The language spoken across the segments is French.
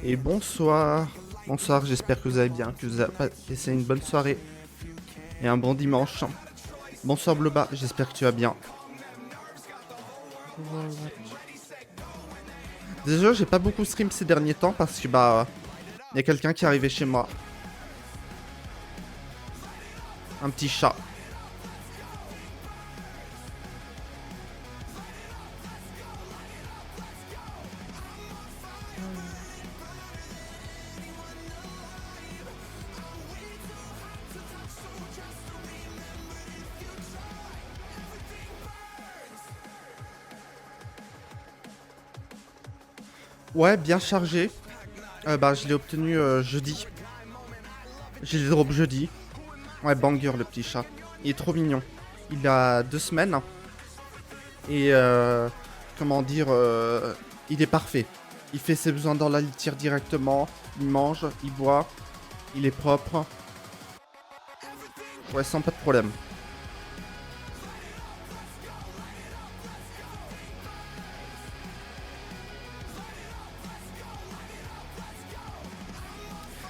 Et bonsoir. Bonsoir, j'espère que vous allez bien, que vous avez passé une bonne soirée et un bon dimanche. Bonsoir Bloba, j'espère que tu vas bien. Déjà, j'ai pas beaucoup stream ces derniers temps parce que y a quelqu'un qui est arrivé chez moi. Un petit chat. Ouais, bien chargé. Je l'ai obtenu jeudi. J'ai les drops jeudi. Ouais, banger le petit chat. Il est trop mignon. Il a 2 semaines. Et comment dire, il est parfait. Il fait ses besoins dans la litière directement. Il mange, il boit. Il est propre. Ouais, sans pas de problème.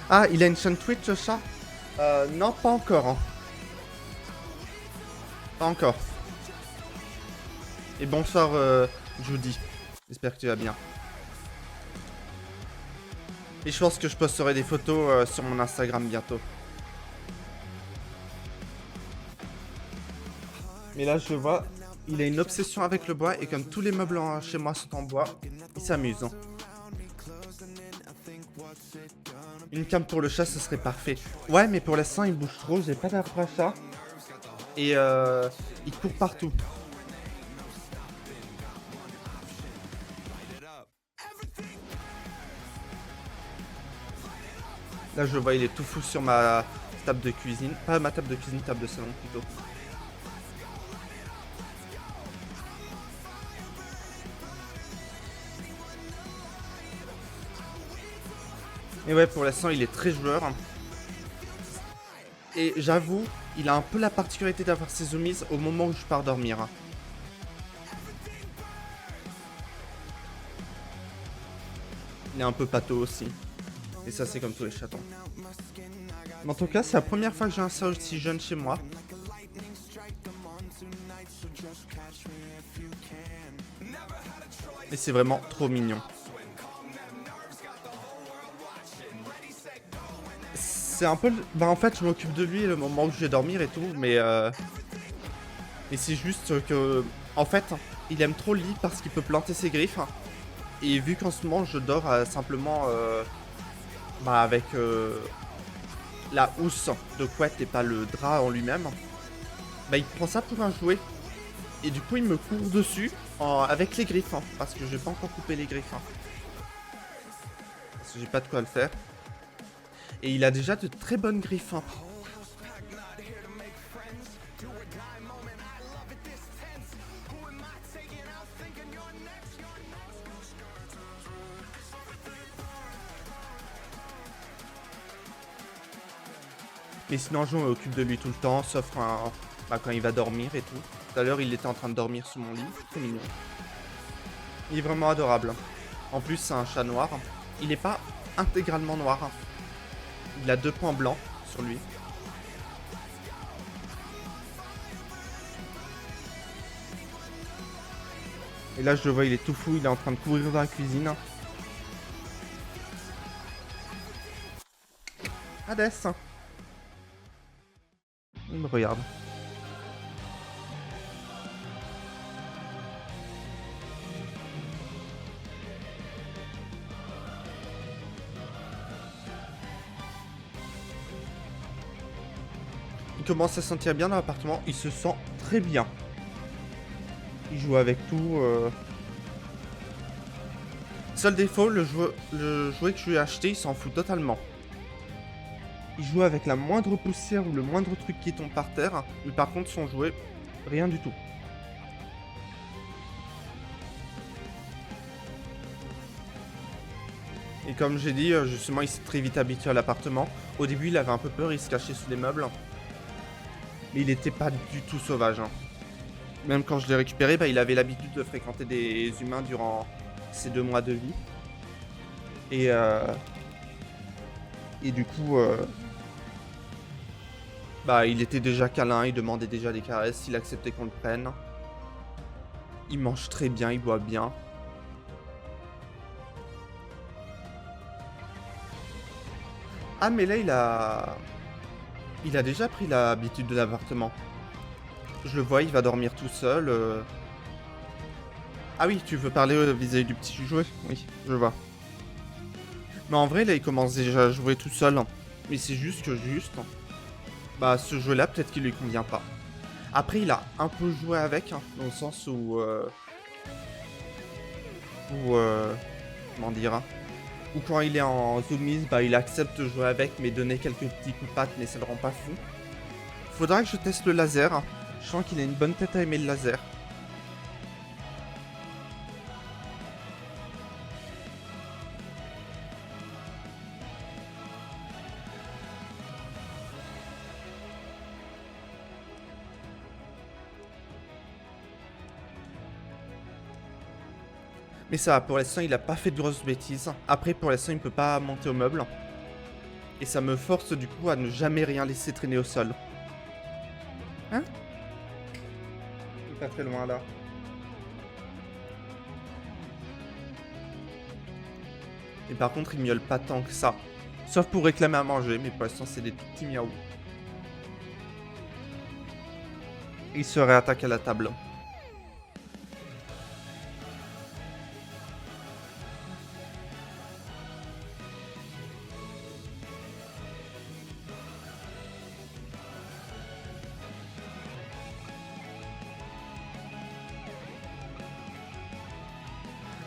Ah, il a une chaîne Twitch, ce chat? Non, pas encore. Hein. Pas encore. Et bonsoir, Judy. J'espère que tu vas bien. Et je pense que je posterai des photos sur mon Instagram bientôt. Mais là, je vois, il a une obsession avec le bois et comme tous les meubles chez moi sont en bois, il s'amuse. Hein. Une cam pour le chat, ce serait parfait. Ouais, mais pour l'instant, il bouge trop, j'ai pas d'arbre à chat. Et il court partout. Là, je le vois, il est tout fou sur ma table de cuisine. Pas ma table de cuisine, table de salon plutôt. Et ouais, pour l'instant, il est très joueur. Et j'avoue, il a un peu la particularité d'avoir ses zoomies au moment où je pars dormir. Il est un peu pâteau aussi. Et ça, c'est comme tous les chatons. Mais en tout cas, c'est la première fois que j'ai un chat aussi jeune chez moi. Et c'est vraiment trop mignon. C'est un peu... en fait, je m'occupe de lui le moment où je vais dormir et tout, mais c'est juste que... En fait, il aime trop le lit parce qu'il peut planter ses griffes. Et vu qu'en ce moment, je dors simplement avec la housse de couette et pas le drap en lui-même, il prend ça pour un jouet. Et du coup, il me court dessus avec les griffes, parce que je vais pas encore couper les griffes. Parce que j'ai pas de quoi le faire. Et il a déjà de très bonnes griffes. Mais sinon, je m'occupe de lui tout le temps, sauf quand il va dormir et tout. Tout à l'heure, il était en train de dormir sous mon lit. C'est mignon. Il est vraiment adorable. En plus, c'est un chat noir. Il n'est pas intégralement noir. Il a 2 points blancs sur lui. Et là, je le vois, il est tout fou. Il est en train de courir dans la cuisine. Hades. Il me regarde. Il commence à se sentir bien dans l'appartement. Il se sent très bien. Il joue avec tout. Seul défaut, le jouet que je lui ai acheté, il s'en fout totalement. Il joue avec la moindre poussière ou le moindre truc qui tombe par terre. Mais par contre, son jouet, rien du tout. Et comme j'ai dit, justement, il s'est très vite habitué à l'appartement. Au début, il avait un peu peur, il se cachait sous les meubles. Mais il n'était pas du tout sauvage. Même quand je l'ai récupéré, il avait l'habitude de fréquenter des humains durant ses 2 mois de vie. Et, et du coup, bah, il était déjà câlin, il demandait déjà des caresses, il acceptait qu'on le prenne. Il mange très bien, il boit bien. Ah, mais là, il a déjà pris l'habitude de l'appartement. Je le vois, il va dormir tout seul. Ah oui, tu veux parler vis-à-vis du petit jouet? Oui, je vois. Mais en vrai, là, il commence déjà à jouer tout seul. Mais c'est juste que bah, ce jeu-là, peut-être qu'il lui convient pas. Après, il a un peu joué avec, hein, dans le sens où, comment dire, hein, ou quand il est en zoomies, bah, il accepte de jouer avec, mais donner quelques petits coups de patte, mais ça le rend pas fou. Faudra que je teste le laser. Je sens qu'il a une bonne tête à aimer le laser. Mais ça, pour l'instant, il a pas fait de grosses bêtises. Après, pour l'instant, il peut pas monter au meuble. Et ça me force du coup à ne jamais rien laisser traîner au sol. Hein? Il est pas très loin là. Et par contre, il miaule pas tant que ça. Sauf pour réclamer à manger, mais pour l'instant, c'est des tout petits miaou. Il se réattaque à la table.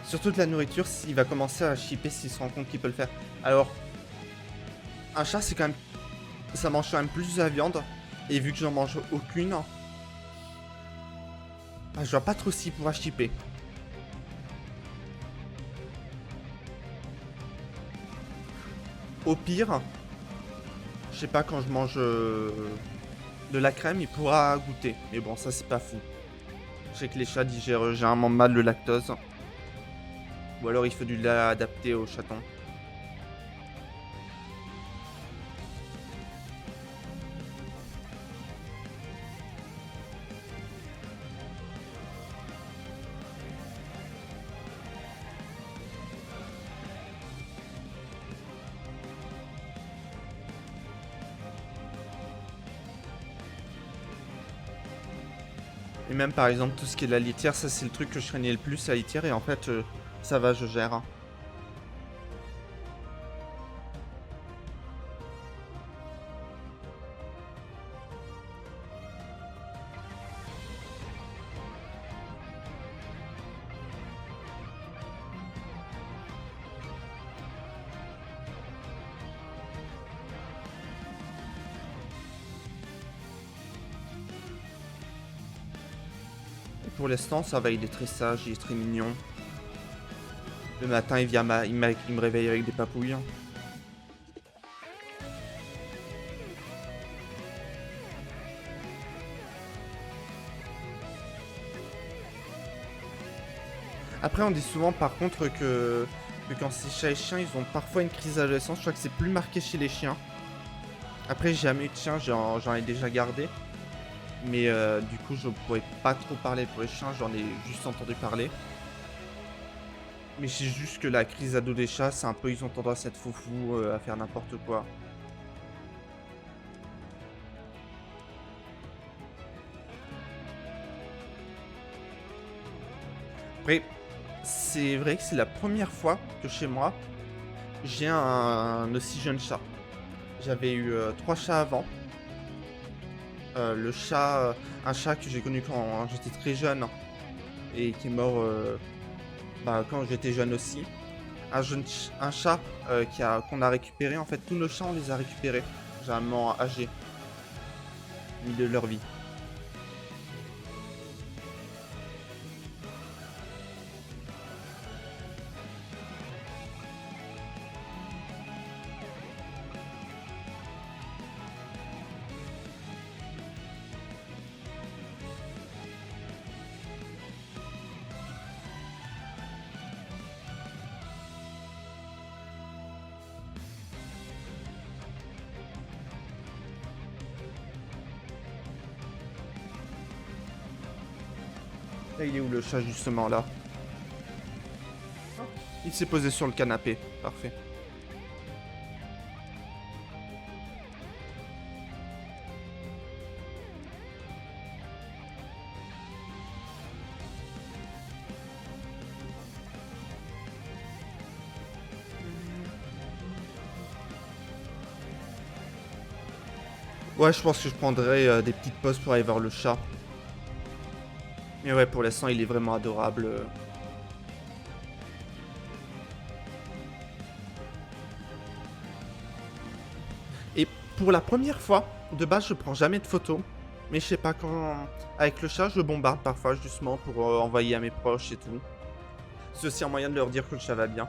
Surtout de la nourriture, s'il va commencer à chipper s'il se rend compte qu'il peut le faire. Alors, un chat, c'est quand même... Ça mange quand même plus de la viande. Et vu que j'en mange aucune, bah, je vois pas trop s'il pourra chipper. Au pire, je sais pas, quand je mange de la crème, il pourra goûter. Mais bon, ça, c'est pas fou. Je sais que les chats digèrent généralement mal le lactose. Ou alors il faut du lait adapté aux chatons. Et même par exemple tout ce qui est la litière, ça c'est le truc que je craignais le plus, la litière, et en fait ça va, je gère. Et pour l'instant ça va, il est très sage, il est très mignon. Le matin il vient il me réveille avec des papouilles. Après on dit souvent par contre que quand c'est chat et chien, ils ont parfois une crise d'adolescence. Je crois que c'est plus marqué chez les chiens. Après j'ai jamais eu de chien, j'en ai déjà gardé. Mais du coup je pourrais pas trop parler pour les chiens, j'en ai juste entendu parler. Mais c'est juste que la crise ado des chats, c'est un peu, ils ont tendance à être foufou, à faire n'importe quoi. Après, c'est vrai que c'est la première fois que chez moi, j'ai un aussi jeune chat. J'avais eu 3 chats avant. Le chat, un chat que j'ai connu quand j'étais très jeune et qui est mort bah, quand j'étais jeune aussi. Un chat qu'on a récupéré. En fait, tous nos chats, on les a récupérés, généralement âgés, au milieu de leur vie. Là, il est où le chat justement là? Il s'est posé sur le canapé. Parfait. Ouais, je pense que je prendrai des petites pauses pour aller voir le chat. Mais ouais, pour l'instant, il est vraiment adorable. Et pour la première fois, de base, je prends jamais de photos. Mais je sais pas, quand... Avec le chat, je bombarde parfois, justement, pour envoyer à mes proches et tout. C'est aussi un moyen de leur dire que le chat va bien.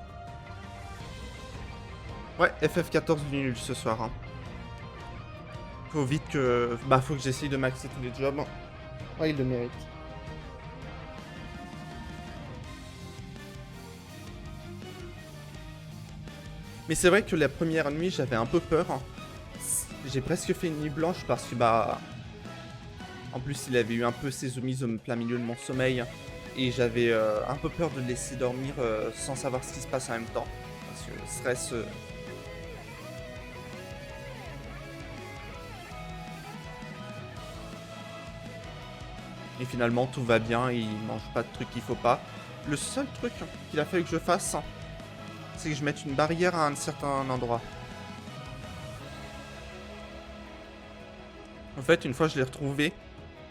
Ouais, FF14 du nul ce soir. Hein. Faut vite que... Bah, faut que j'essaye de maxer tous les jobs. Ouais, il le mérite. Mais c'est vrai que la première nuit, j'avais un peu peur. Hein. J'ai presque fait une nuit blanche parce que, bah... En plus, il avait eu un peu ses omises au plein milieu de mon sommeil. Et j'avais un peu peur de le laisser dormir sans savoir ce qui se passe en même temps. Parce que le stress... Et finalement, tout va bien, il mange pas de trucs qu'il faut pas. Le seul truc qu'il a fallu que je fasse, c'est que je mette une barrière à un certain endroit. En fait, une fois, je l'ai retrouvé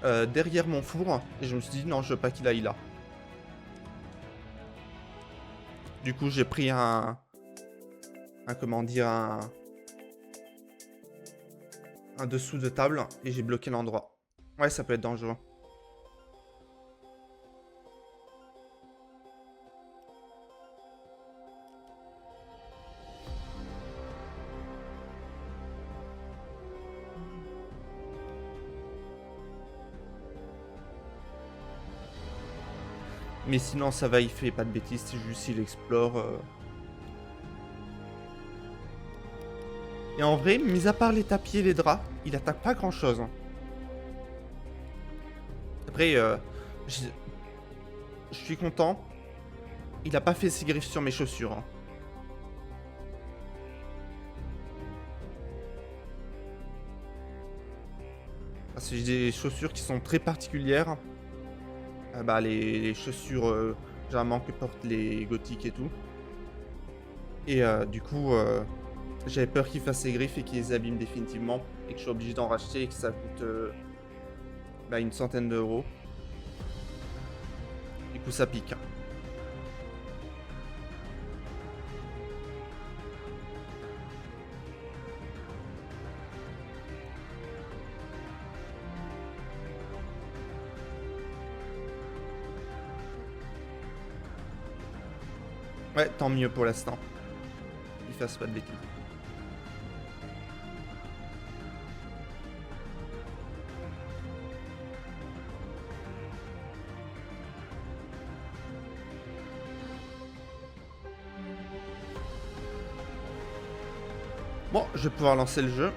derrière mon four, et je me suis dit, non, je veux pas qu'il aille là. Du coup, j'ai pris comment dire, un dessous de table, et j'ai bloqué l'endroit. Ouais, ça peut être dangereux. Mais sinon, ça va, il fait pas de bêtises, c'est juste il explore. Et en vrai, mis à part les tapis et les draps, il attaque pas grand chose. Hein. Après, je suis content. Il a pas fait ses griffes sur mes chaussures. Hein. C'est des chaussures qui sont très particulières. Bah, les chaussures, généralement, que portent les gothiques et tout. Et du coup, j'avais peur qu'il fasse ses griffes et qu'il les abîme définitivement. Et que je sois obligé d'en racheter et que ça coûte bah, une centaine d'euros. Du coup, ça pique. Ouais, tant mieux pour l'instant. Il fasse pas de bêtises. Bon, je vais pouvoir lancer le jeu.